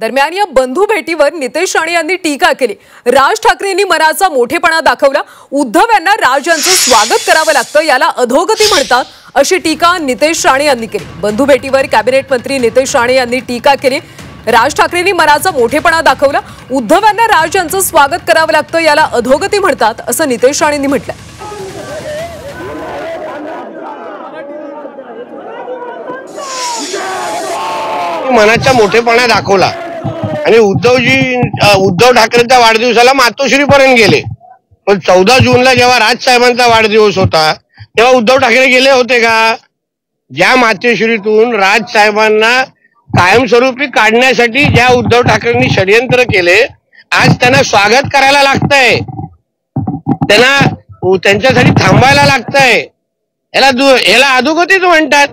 दरम्यान या बंधू भेटीवर नितेश राणे यांनी टीका केली। राज ठाकरेंनी मनाचा मोठेपणा दाखवला, उद्धव यांना राज यांचं स्वागत करावं लागतं, याला अधोगती म्हणतात, अशी टीका नितेश राणे यांनी केली। बंधू भेटीवर कॅबिनेट मंत्री नितेश राणे यांनी टीका केली। राज ठाकरेंनी मनाचा मोठेपणा दाखवला, उद्धव यांना राज यांचं स्वागत करावं लागतं, याला अधोगती म्हणतात, असं नितेश राणेंनी म्हटलं। मनाचा मोठेपणा दाखवला आणि उद्धव ठाकरेंच्या वाढदिवसाला मातोश्रीपर्यंत गेले। पण 14 जूनला जेव्हा राज साहेबांचा वाढदिवस होता तेव्हा उद्धव ठाकरे गेले होते का? ज्या मातोश्रीतून राज साहेबांना कायमस्वरूपी काढण्यासाठी ज्या उद्धव ठाकरेंनी षडयंत्र केले, आज त्यांना स्वागत करायला लागतंय, त्यांना त्यांच्यासाठी थांबायला लागतंय, याला अधोगतीच म्हणतात।